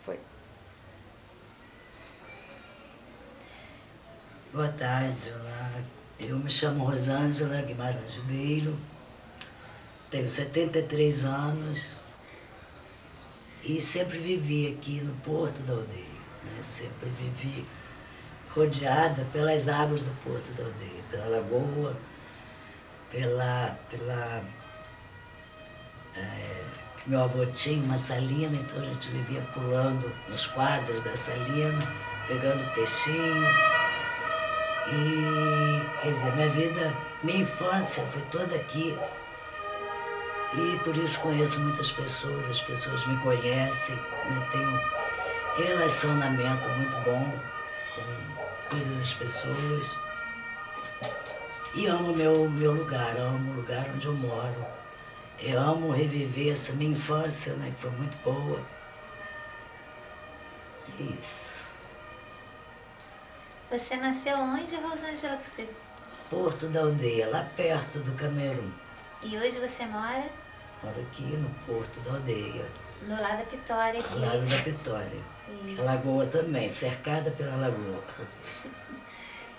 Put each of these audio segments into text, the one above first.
Foi. Boa tarde, olá. Eu me chamo Rosângela Guimarães Ribeiro, tenho 73 anos e sempre vivi aqui no Porto da Aldeia, né? Sempre vivi rodeada pelas águas do Porto da Aldeia, pela lagoa, que meu avô tinha uma salina, então a gente vivia pulando nos quadros da salina, pegando peixinho. E, quer dizer, minha infância foi toda aqui. E por isso conheço muitas pessoas, as pessoas me conhecem, né? Tenho um relacionamento muito bom com todas as pessoas. E amo meu lugar, amo o lugar onde eu moro. Eu amo reviver essa minha infância, né, que foi muito boa. É isso. Você nasceu onde, Rosângela? Porto da Aldeia, lá perto do Camerun. E hoje você mora? Moro aqui no Porto da Aldeia. Do lado da Pitória aqui. Ao lado da Pitória. Isso. A lagoa também, cercada pela lagoa.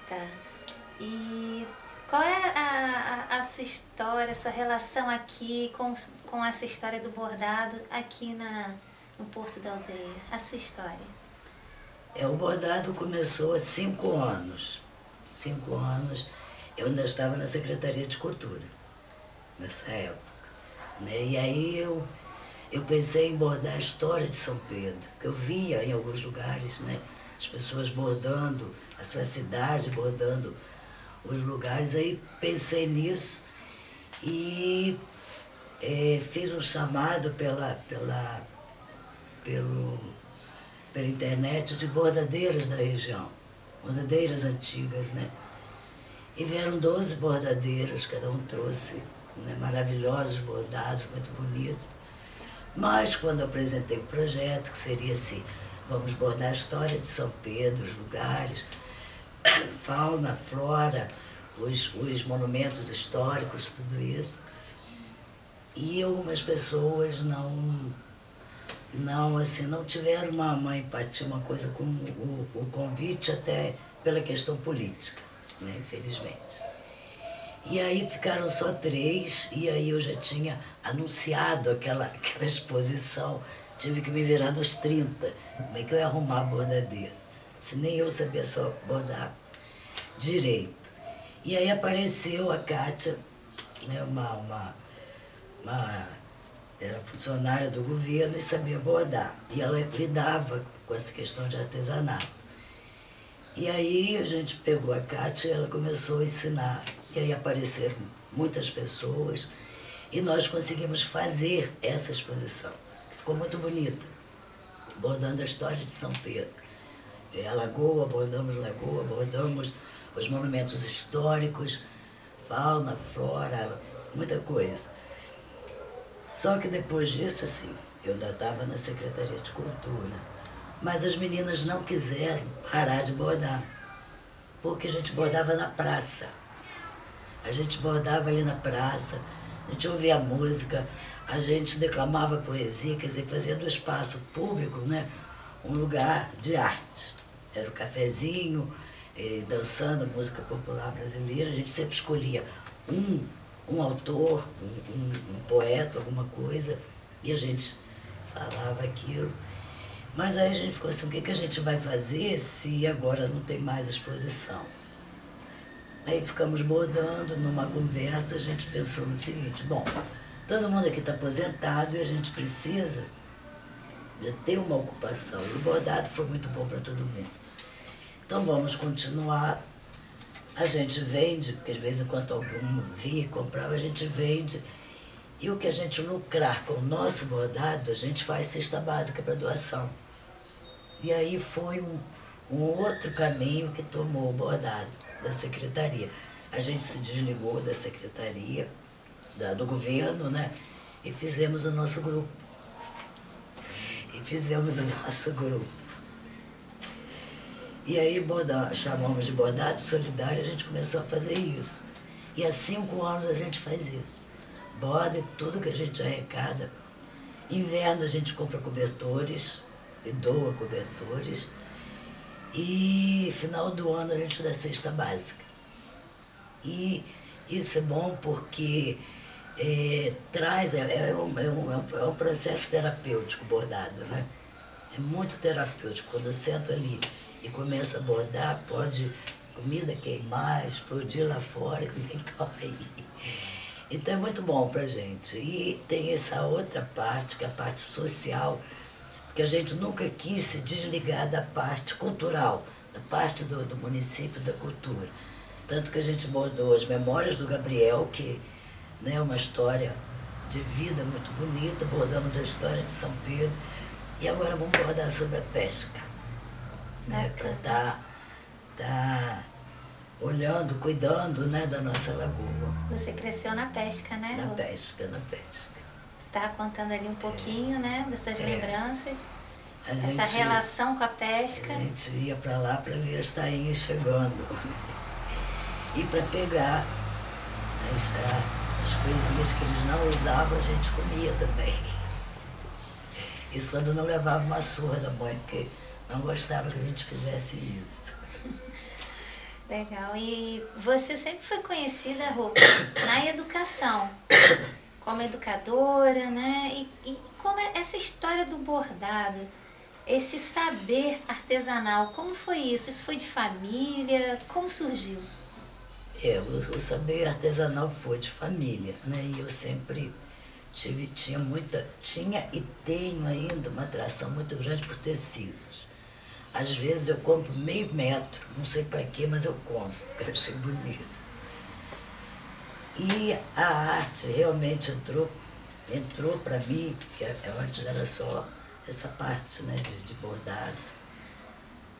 Tá. E qual é a sua história, a sua relação aqui com essa história do bordado aqui no Porto da Aldeia? A sua história? O bordado começou há 5 anos. 5 anos eu ainda estava na Secretaria de Cultura, nessa época. Né? E aí eu pensei em bordar a história de São Pedro, que eu via em alguns lugares, né, as pessoas bordando a sua cidade, bordando os lugares. Aí pensei nisso e fiz um chamado pela internet de bordadeiras da região, bordadeiras antigas, né? E vieram 12 bordadeiras, cada um trouxe, né, maravilhosos bordados, muito bonitos. Mas quando eu apresentei o projeto, que seria assim, vamos bordar a história de São Pedro, os lugares, fauna, flora, os monumentos históricos, tudo isso. E algumas pessoas não tiveram uma empatia, uma coisa com o convite, até pela questão política, né, infelizmente. E aí ficaram só 3, e aí eu já tinha anunciado aquela exposição, tive que me virar nos 30, como é que eu ia arrumar a bordadeira, se nem eu sabia só bordar direito. E aí apareceu a Kátia, né, era funcionária do governo e sabia bordar. E ela lidava com essa questão de artesanato. E aí a gente pegou a Kátia e ela começou a ensinar. E aí apareceram muitas pessoas e nós conseguimos fazer essa exposição, que ficou muito bonita, bordando a história de São Pedro. A lagoa, bordamos os monumentos históricos, fauna, flora, muita coisa. Só que depois disso, assim, eu ainda estava na Secretaria de Cultura, mas as meninas não quiseram parar de bordar, porque a gente bordava na praça. A gente bordava ali na praça, a gente ouvia a música, a gente declamava poesia, quer dizer, fazia do espaço público, né, um lugar de arte. Era o cafezinho, dançando música popular brasileira, a gente sempre escolhia um autor, um poeta, alguma coisa, e a gente falava aquilo. Mas aí a gente ficou assim, o que a gente vai fazer se agora não tem mais exposição? Aí ficamos bordando, numa conversa, a gente pensou no seguinte, bom, todo mundo aqui está aposentado e a gente precisa de ter uma ocupação. E o bordado foi muito bom para todo mundo. Então vamos continuar. A gente vende, porque às vezes enquanto algum via e comprava, a gente vende. E o que a gente lucrar com o nosso bordado, a gente faz cesta básica para doação. E aí foi um outro caminho que tomou o bordado da secretaria. A gente se desligou da secretaria, do governo, né? E fizemos o nosso grupo. E aí chamamos de bordado solidário, a gente começou a fazer isso. E há 5 anos a gente faz isso. Borda tudo que a gente arrecada. Inverno a gente compra cobertores, e doa cobertores. E final do ano a gente dá cesta básica. E isso é bom porque traz, é um processo terapêutico bordado, né? É muito terapêutico. Quando eu sento ali e começo a bordar, pode comida queimar, explodir lá fora, que nem dói. Então é muito bom pra gente. E tem essa outra parte, que é a parte social, porque a gente nunca quis se desligar da parte cultural, da parte do município, da cultura. Tanto que a gente bordou as Memórias do Gabriel, que é uma história de vida muito bonita, bordamos a história de São Pedro, e agora vamos bordar sobre a pesca, né, para tá olhando, cuidando, né, da nossa lagoa. Você cresceu na pesca, né? Na pesca. Você estava contando ali um pouquinho, né, dessas lembranças, essa gente, relação com a pesca. A gente ia para lá para ver as tainhas chegando e para pegar as coisinhas que eles não usavam, a gente comia também. Isso quando não levava uma surra da mãe, porque não gostava que a gente fizesse isso. Legal. E você sempre foi conhecida, Rô, na educação, como educadora, né? E como é essa história do bordado, esse saber artesanal, como foi isso? Isso foi de família? Como surgiu? O saber artesanal foi de família, né? E eu sempre tinha e tenho ainda uma atração muito grande por tecidos. Às vezes eu compro meio metro, não sei para quê, mas eu compro, porque eu achei bonito. E a arte realmente entrou para mim, porque antes era só essa parte, né, de bordado.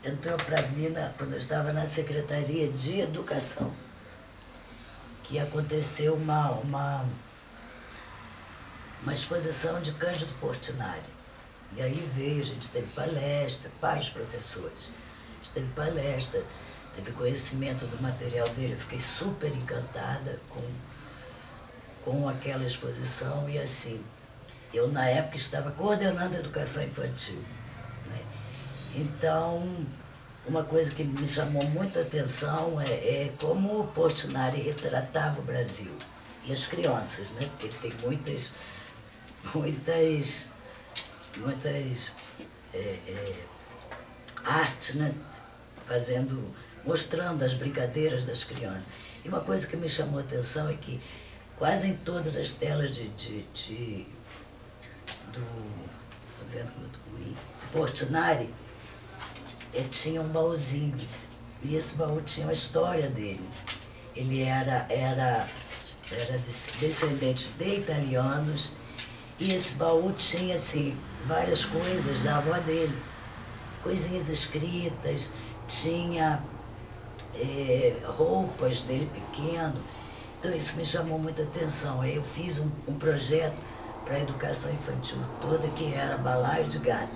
Entrou para mim quando eu estava na Secretaria de Educação, que aconteceu uma exposição de Cândido Portinari. E aí veio, a gente teve palestra para os professores. A gente teve palestra, teve conhecimento do material dele. Eu fiquei super encantada com aquela exposição. E assim, eu na época estava coordenando a educação infantil, né? Então, uma coisa que me chamou muito a atenção é como o Portinari retratava o Brasil e as crianças, né? Porque ele tem muitas artes, né? Mostrando as brincadeiras das crianças. E uma coisa que me chamou a atenção é que quase em todas as telas do Portinari tinha um baúzinho. E esse baú tinha a história dele. Ele era descendente de italianos. E esse baú tinha, assim, várias coisas da avó dele. Coisinhas escritas, tinha roupas dele pequeno. Então isso me chamou muita atenção. Aí eu fiz um projeto para a educação infantil toda, que era balaio de gato.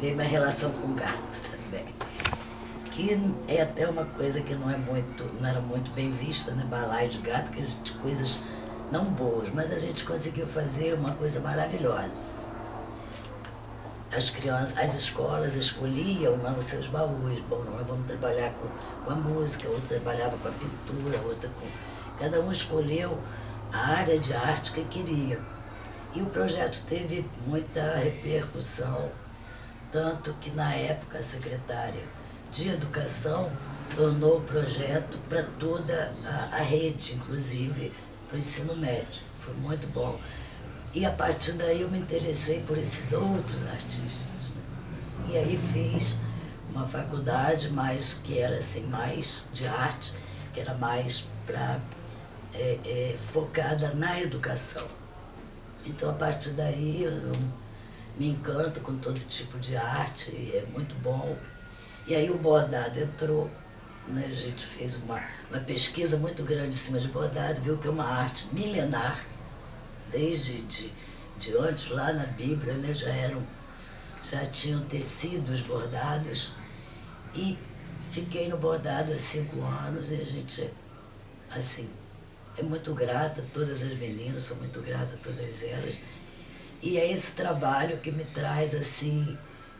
Veio minha relação com gato também. Que é até uma coisa que não era muito bem vista, né? Balaio de gato, coisas não boas, mas a gente conseguiu fazer uma coisa maravilhosa. As crianças, as escolas escolhiam os seus baús. Bom, nós vamos trabalhar com a música, outra trabalhava com a pintura, outra com... Cada um escolheu a área de arte que queria. E o projeto teve muita repercussão, tanto que na época a secretária de Educação tornou o projeto para toda a rede, inclusive para o ensino médio. Foi muito bom. E a partir daí eu me interessei por esses outros artistas, né? E aí fiz uma faculdade que era assim, mais de arte, que era mais focada na educação. Então a partir daí eu me encanto com todo tipo de arte, e é muito bom. E aí o bordado entrou, né? A gente fez uma pesquisa muito grande em cima de bordado, viu que é uma arte milenar, desde de antes, lá na Bíblia, né? Já tinham tecidos bordados, e fiquei no bordado há 5 anos, e a gente, assim, é muito grata a todas as meninas, sou muito grata a todas elas, e é esse trabalho que me traz, assim,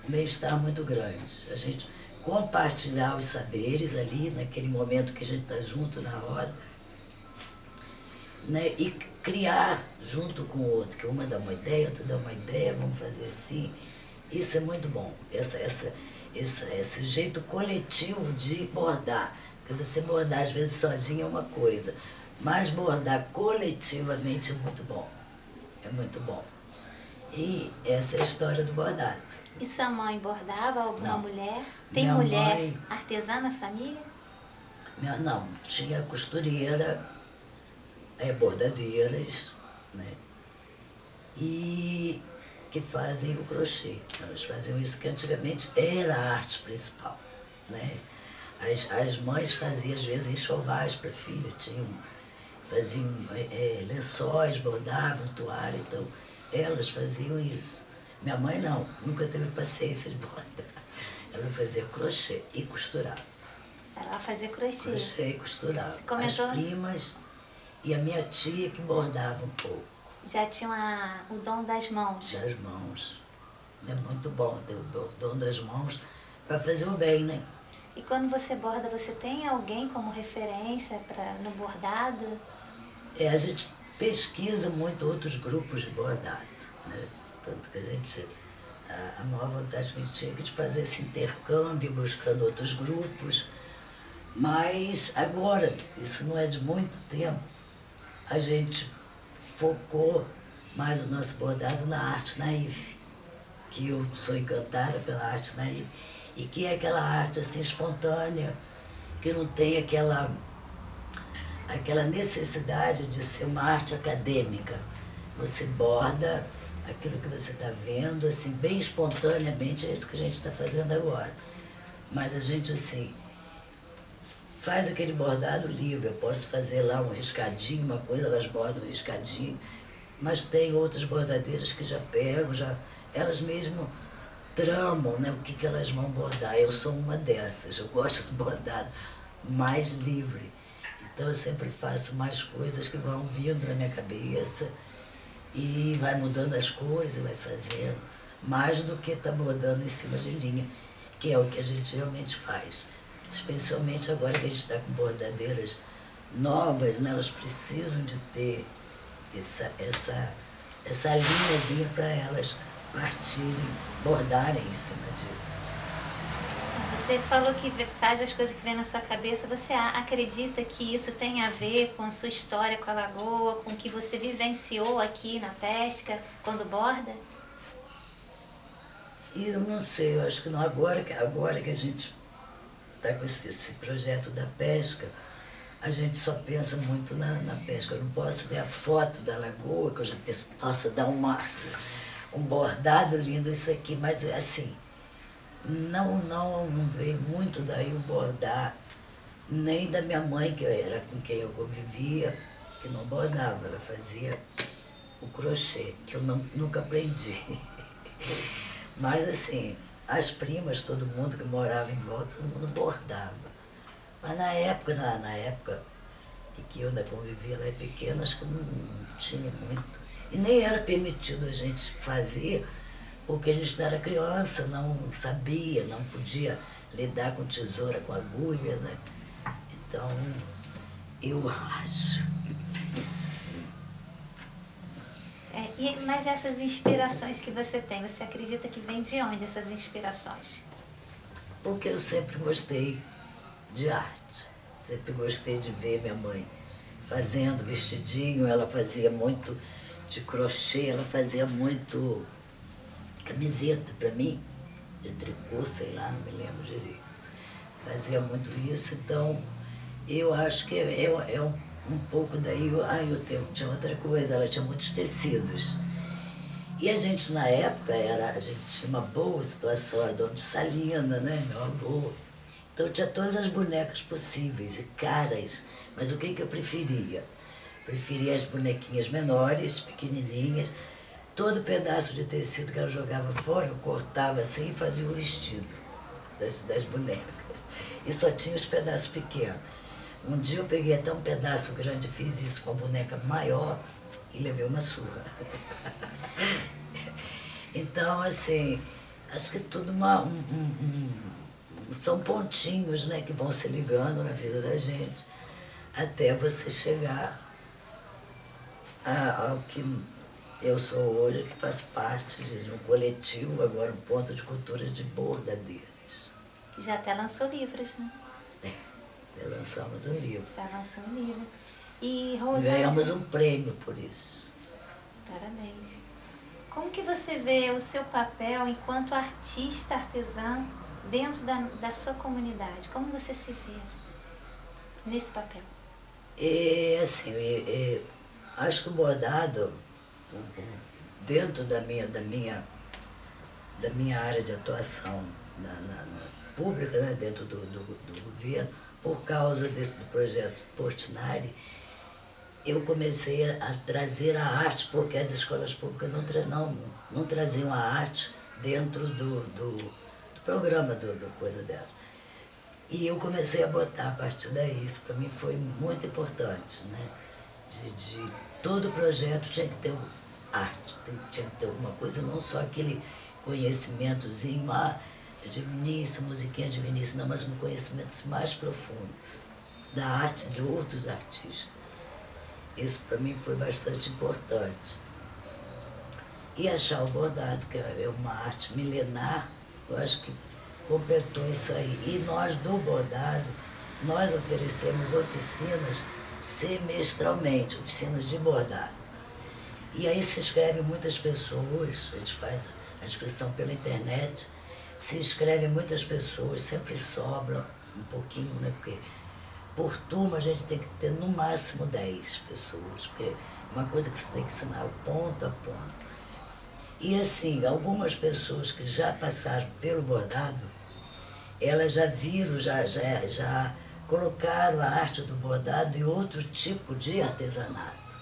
um bem-estar muito grande. A gente compartilhar os saberes ali, naquele momento que a gente está junto na roda, né? E criar junto com o outro, que uma dá uma ideia, outra dá uma ideia, vamos fazer assim. Isso é muito bom, esse jeito coletivo de bordar. Porque você bordar às vezes sozinho é uma coisa, mas bordar coletivamente é muito bom. É muito bom. E essa é a história do bordado. E sua mãe bordava? Alguma Não. mulher? Tem Minha mulher mãe- artesã na família? Não, tinha costureira, bordadeiras, né? E que fazem o crochê. Elas faziam isso que antigamente era a arte principal, né? As mães faziam às vezes enxovais para filho, faziam lençóis, bordavam toalha, então elas faziam isso. Minha mãe não, nunca teve paciência de bordar. Ela fazia crochê e costurava. Ela fazia crochê. Crochê e costurava. Você começou? As primas e a minha tia que bordava um pouco. Já tinha o dom das mãos. Das mãos. É muito bom ter o dom das mãos para fazer o bem, né? E quando você borda, você tem alguém como referência no bordado? A gente pesquisa muito outros grupos de bordado, né? Tanto que a maior vontade que a gente tinha de fazer esse intercâmbio, buscando outros grupos. Mas agora, isso não é de muito tempo, a gente focou mais o nosso bordado na arte naif, que eu sou encantada pela arte naif, e que é aquela arte assim espontânea, que não tem aquela necessidade de ser uma arte acadêmica. Você borda aquilo que você está vendo, assim, bem espontaneamente, é isso que a gente está fazendo agora. Mas a gente, assim, faz aquele bordado livre. Eu posso fazer lá um riscadinho, uma coisa, elas bordam um riscadinho, mas tem outras bordadeiras que já pegam, elas mesmo tramam, né, o que elas vão bordar. Eu sou uma dessas, eu gosto do bordado mais livre. Então eu sempre faço mais coisas que vão vindo na minha cabeça e vai mudando as cores e vai fazendo, mais do que tá bordando em cima de linha, que é o que a gente realmente faz. Especialmente agora que a gente está com bordadeiras novas, né, elas precisam de ter essa linhazinha para elas partirem, bordarem em cima disso. Você falou que faz as coisas que vem na sua cabeça. Você acredita que isso tem a ver com a sua história com a lagoa, com o que você vivenciou aqui na pesca, quando borda? E eu não sei, eu acho que não, agora que a gente está com esse projeto da pesca, a gente só pensa muito na pesca. Eu não posso ver a foto da lagoa, que eu já penso, nossa, dá um bordado lindo isso aqui, mas assim, não veio muito daí o bordar, nem da minha mãe, que era com quem eu convivia, que não bordava, ela fazia o crochê, que eu nunca aprendi. Mas assim, as primas, todo mundo que morava em volta, todo mundo bordava. Mas na época em que eu ainda convivia lá pequena, acho que não tinha muito. E nem era permitido a gente fazer, porque a gente não era criança, não sabia, não podia lidar com tesoura, com agulha, né? Então, eu acho. Mas essas inspirações que você tem, você acredita que vem de onde essas inspirações? Porque eu sempre gostei de arte. Sempre gostei de ver minha mãe fazendo vestidinho, ela fazia muito de crochê, ela fazia muito camiseta para mim, de tricô, sei lá, não me lembro direito. Fazia muito isso, então eu acho que é um pouco daí. Tinha outra coisa, ela tinha muitos tecidos. E a gente, na época, a gente tinha uma boa situação, a dona de Salina, né, meu avô. Então tinha todas as bonecas possíveis, e caras, mas o que eu preferia? Preferia as bonequinhas menores, pequenininhas, todo pedaço de tecido que ela jogava fora, eu cortava assim e fazia o vestido das bonecas. E só tinha os pedaços pequenos. Um dia eu peguei até um pedaço grande, fiz isso com a boneca maior e levei uma surra. Então, assim, Acho que tudo são pontinhos, né, que vão se ligando na vida da gente até você chegar ao que eu sou hoje, que faz parte de um coletivo, agora um ponto de cultura de bordadeiras. Já até lançou livros, né? Até lançamos um livro. Já lançou um livro. E Rosângela... Ganhamos um prêmio por isso. Parabéns. Como que você vê o seu papel enquanto artista artesã dentro da sua comunidade? Como você se vê nesse papel? Assim, acho que o bordado, dentro da minha área de atuação na pública, né, dentro do governo, por causa desse projeto Portinari, eu comecei a trazer a arte, porque as escolas públicas não traziam a arte dentro do programa do coisa dela. E eu comecei a botar a partir daí. Isso para mim foi muito importante, né? Todo projeto tinha que ter arte, tinha que ter alguma coisa, não só aquele conhecimentozinho de Vinícius, musiquinha de Vinícius, não, mas um conhecimento mais profundo da arte de outros artistas. Isso para mim foi bastante importante. E achar o bordado, que é uma arte milenar, eu acho que completou isso aí. E nós do bordado, nós oferecemos oficinas semestralmente, oficinas de bordado. E aí se inscrevem muitas pessoas, a gente faz a inscrição pela internet, se inscrevem muitas pessoas, sempre sobra um pouquinho, né? Porque por turma a gente tem que ter no máximo 10 pessoas, porque é uma coisa que você tem que ensinar ponto a ponto. E assim, algumas pessoas que já passaram pelo bordado, elas já viram, já colocaram a arte do bordado em outro tipo de artesanato.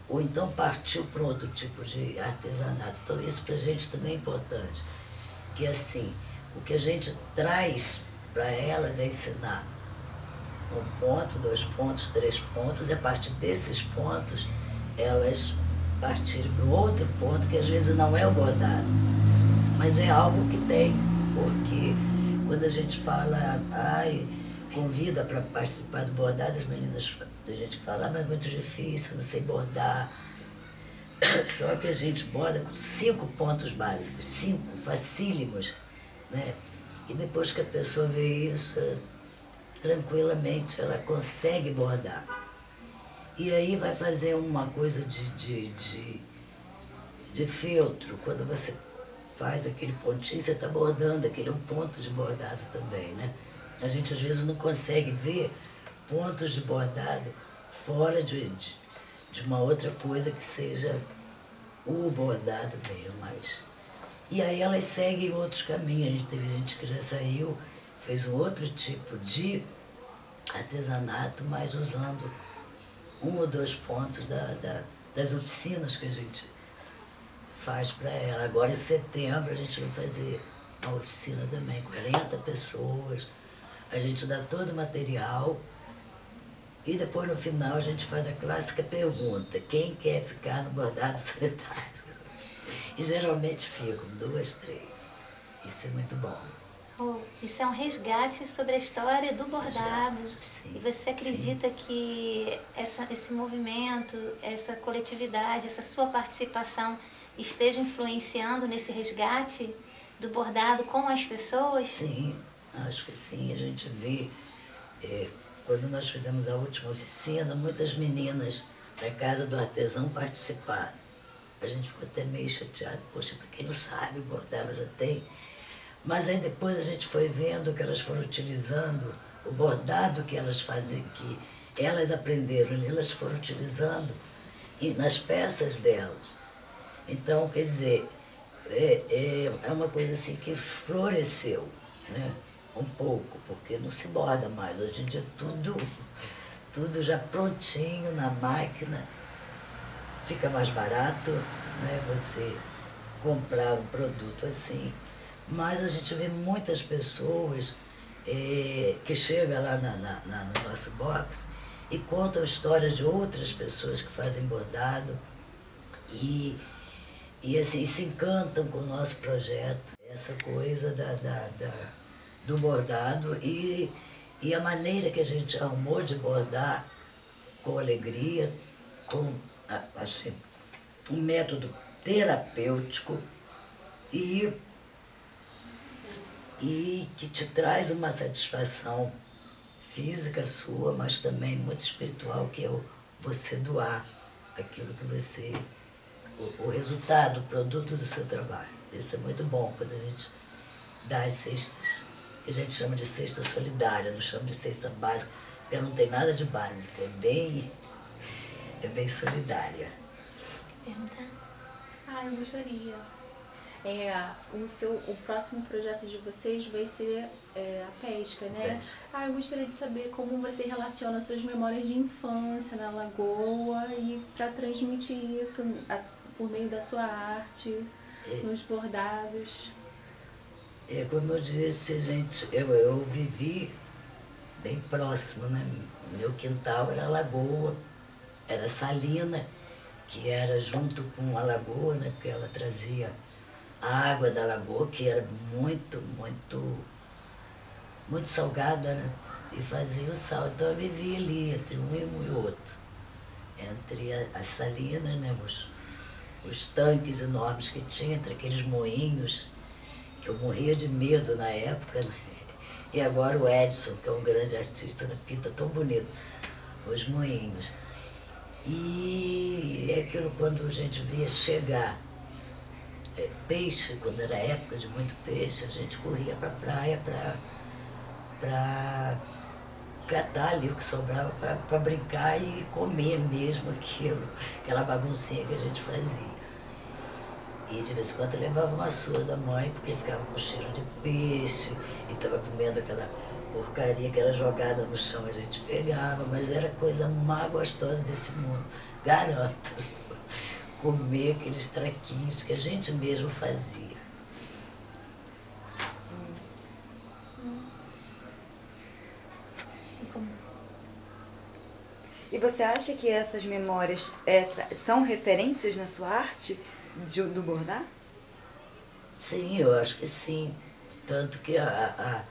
Ou então partiu para outro tipo de artesanato. Então isso para a gente também é importante. Que assim, o que a gente traz para elas é ensinar 1 ponto, 2 pontos, 3 pontos, e a partir desses pontos elas partirem para o outro ponto, que às vezes não é o bordado, mas é algo que tem, porque quando a gente fala, convida para participar do bordado, as meninas, a gente fala, mas é muito difícil, não sei bordar. Só que a gente borda com 5 pontos básicos, 5 facílimos, né? E depois que a pessoa vê isso, tranquilamente ela consegue bordar. E aí vai fazer uma coisa de feltro. Quando você faz aquele pontinho, você está bordando, aquele é um ponto de bordado também, né? A gente às vezes não consegue ver pontos de bordado fora de uma outra coisa que seja o bordado mesmo, mas... E aí elas seguem outros caminhos. A gente teve gente que já saiu, fez um outro tipo de artesanato, mas usando 1 ou 2 pontos das oficinas que a gente faz para ela. Agora em setembro a gente vai fazer uma oficina também, 40 pessoas, a gente dá todo o material e depois no final a gente faz a clássica pergunta, quem quer ficar no bordado solitário? E geralmente ficam 2, 3. Isso é muito bom. Isso é um resgate sobre a história do bordado. Sim, e você acredita que esse movimento, essa coletividade, essa sua participação esteja influenciando nesse resgate do bordado com as pessoas? Sim, acho que sim. A gente vê, quando nós fizemos a última oficina, muitas meninas da Casa do Artesão participaram. A gente ficou até meio chateado, poxa, para quem não sabe, o bordado já tem. Mas aí depois a gente foi vendo que elas foram utilizando o bordado que elas faziam, que elas aprenderam, elas foram utilizando nas peças delas. Então, quer dizer, é uma coisa assim que floresceu, né? Um pouco, porque não se borda mais. Hoje em dia tudo já prontinho na máquina. Fica mais barato, né, você comprar um produto assim. Mas a gente vê muitas pessoas que chegam lá no nosso box e contam histórias de outras pessoas que fazem bordado e assim, se encantam com o nosso projeto. essa coisa do bordado e a maneira que a gente arrumou de bordar com alegria, com assim, um método terapêutico e que te traz uma satisfação física sua, mas também muito espiritual, que é você doar aquilo que você, o resultado, o produto do seu trabalho. Isso é muito bom quando a gente dá as cestas, que a gente chama de cesta solidária, não chama de cesta básica, porque não tem nada de básico, é bem solidária. Perguntar? Eu gostaria. O próximo projeto de vocês vai ser a pesca, né? Pesca. Eu gostaria de saber como você relaciona suas memórias de infância na lagoa e para transmitir isso por meio da sua arte, nos bordados. Como eu disse, eu vivi bem próximo, né? Meu quintal era a lagoa, era salina, que era junto com a lagoa, né? Porque ela trazia a água da lagoa, que era muito, muito, muito salgada, né? E fazia o sal. Então eu vivia ali, entre um e o outro. Entre as salinas, né? Os tanques enormes que tinha, entre aqueles moinhos, que eu morria de medo na época, né? E agora o Edson, que é um grande artista, né? Pinta tão bonito os moinhos. E é aquilo quando a gente via chegar peixe, quando era época de muito peixe, a gente corria para a praia para catar ali o que sobrava, para brincar e comer mesmo aquela baguncinha que a gente fazia. E de vez em quando eu levava uma surra da mãe, porque ficava com cheiro de peixe, e estava comendo aquela porcaria que era jogada no chão, a gente pegava, mas era a coisa mais gostosa desse mundo, garanto. Comer aqueles traquinhos que a gente mesmo fazia. E você acha que essas memórias são referências na sua arte do bordar? Sim, eu acho que sim. Tanto que a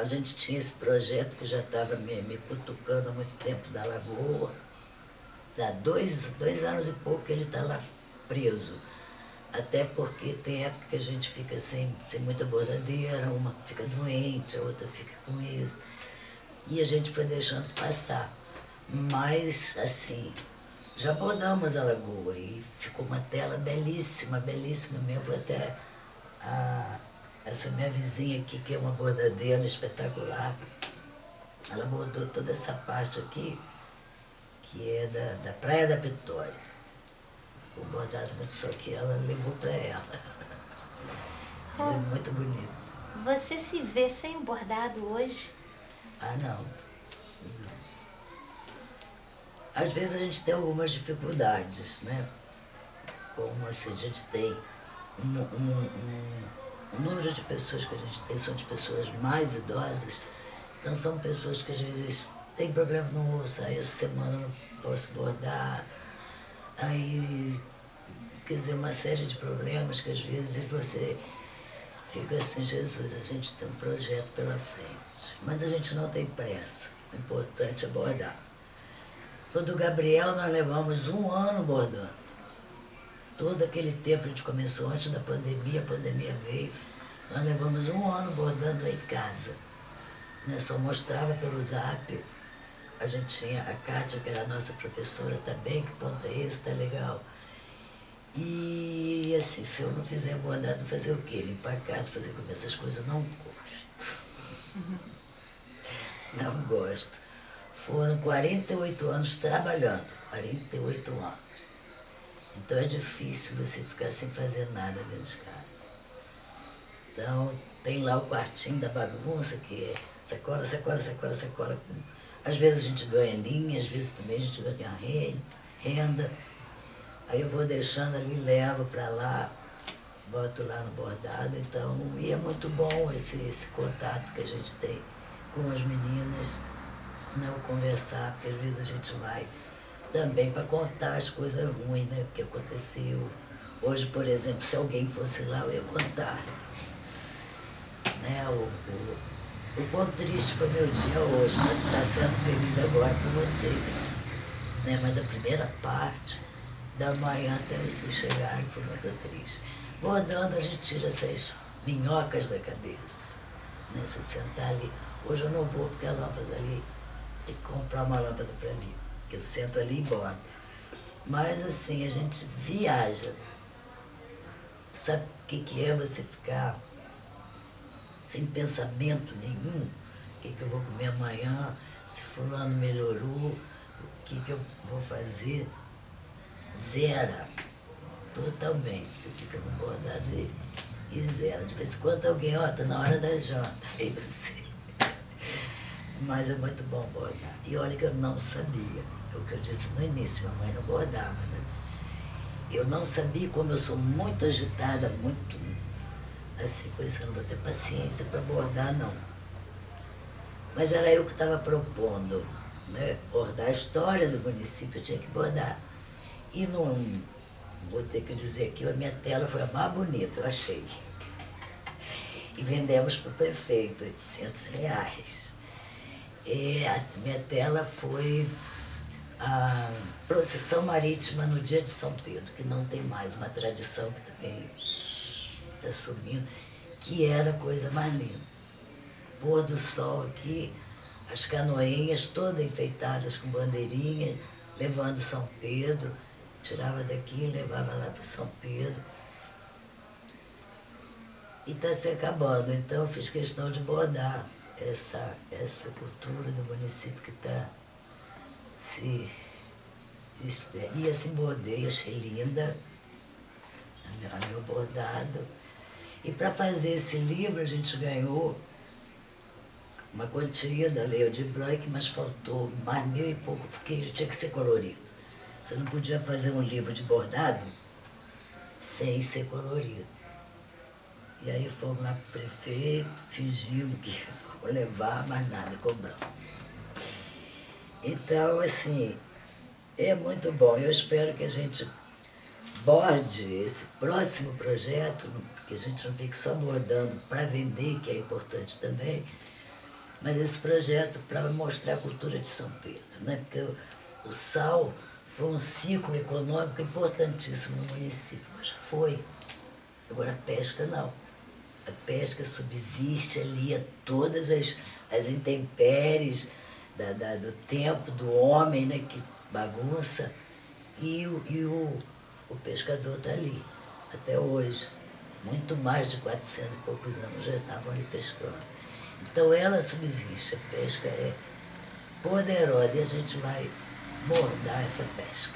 gente tinha esse projeto que já estava me cutucando há muito tempo da Lagoa. Há 2 anos e pouco que ele está lá preso. Até porque tem época que a gente fica sem muita bordadeira, uma fica doente, a outra fica com isso. E a gente foi deixando passar. Mas, assim, já bordamos a lagoa e ficou uma tela belíssima, belíssima mesmo. Foi até essa minha vizinha aqui, que é uma bordadeira espetacular. Ela bordou toda essa parte aqui, que é da Praia da Vitória. O bordado muito só que ela levou para ela. Mas é muito bonito. Você se vê sem bordado hoje? Não. Às vezes a gente tem algumas dificuldades, né? Como assim, a gente tem o número de pessoas que a gente tem são de pessoas mais idosas, então são pessoas que às vezes têm problema no osso, aí essa semana eu não posso bordar, aí, quer dizer, uma série de problemas que às vezes você fica assim, Jesus, a gente tem um projeto pela frente, mas a gente não tem pressa, o importante é bordar. Quando o Gabriel nós levamos 1 ano bordando. Todo aquele tempo a gente começou antes da pandemia, a pandemia veio, nós levamos 1 ano bordando em casa. Né? Só mostrava pelo zap. A gente tinha a Kátia, que era a nossa professora também, que ponta é esse, tá legal. E assim, se eu não fizer bordado, fazer o quê? Limpar a casa, fazer comer essas coisas, não gosto. Não gosto. Foram 48 anos trabalhando, 48 anos. Então é difícil você ficar sem fazer nada dentro de casa. Então tem lá o quartinho da bagunça, que é sacola, sacola, sacola, sacola. Às vezes a gente ganha linha, às vezes também a gente ganha renda. Aí eu vou deixando ali, levo para lá, boto lá no bordado. Então, e é muito bom esse contato que a gente tem com as meninas, né, o conversar, porque às vezes a gente vai também para contar as coisas ruins, né, que aconteceu, Hoje, por exemplo, se alguém fosse lá, eu ia contar. Né? O quão triste foi meu dia hoje, tá sendo feliz agora por vocês aqui. Né? Mas a primeira parte da manhã até vocês chegarem foi muito triste. Bordando, a gente tira essas minhocas da cabeça. Né? Você sentar ali. Hoje eu não vou porque a lâmpada ali, tem que comprar uma lâmpada para ali. Eu sento ali e bordo. Mas assim, a gente viaja. Sabe o que é você ficar sem pensamento nenhum? O que eu vou comer amanhã? Se fulano melhorou? O que eu vou fazer? Zera. Totalmente. Você fica no bordado e zera. De vez em quando alguém, ó, tá na hora da janta. Aí você... Mas é muito bom bordar. E olha que eu não sabia. É o que eu disse no início, minha mãe não bordava, né? Eu não sabia, como eu sou muito agitada, muito assim, com isso eu não vou ter paciência para bordar, não. Mas era eu que estava propondo, né? Bordar a história do município, eu tinha que bordar. E não, vou ter que dizer que a minha tela foi a mais bonita, eu achei. E vendemos para o prefeito, R$800. E a minha tela foi a procissão marítima no dia de São Pedro, que não tem mais, uma tradição que também está sumindo, que era coisa mais linda. Pôr do sol aqui, as canoinhas todas enfeitadas com bandeirinhas, levando São Pedro, tirava daqui e levava lá para São Pedro. E está se acabando, então eu fiz questão de bordar essa cultura do município que está e assim bordei, achei linda, meu bordado. E para fazer esse livro a gente ganhou uma quantia da Lei Aldir Blanc, mas faltou mais 1.000 e pouco, porque ele tinha que ser colorido. Você não podia fazer um livro de bordado sem ser colorido. E aí fomos lá pro prefeito, fingimos que vamos levar, mas nada, cobramos. Então, assim, é muito bom. Eu espero que a gente borde esse próximo projeto, que a gente não fique só bordando para vender, que é importante também, mas esse projeto para mostrar a cultura de São Pedro, né? Porque o sal foi um ciclo econômico importantíssimo no município, mas já foi. Agora a pesca não. A pesca subsiste ali a todas as intempéries do tempo do homem, né, que bagunça, e o pescador está ali, até hoje. Muito mais de 400 e poucos anos já estavam ali pescando. Então ela subsiste, a pesca é poderosa e a gente vai bordar essa pesca.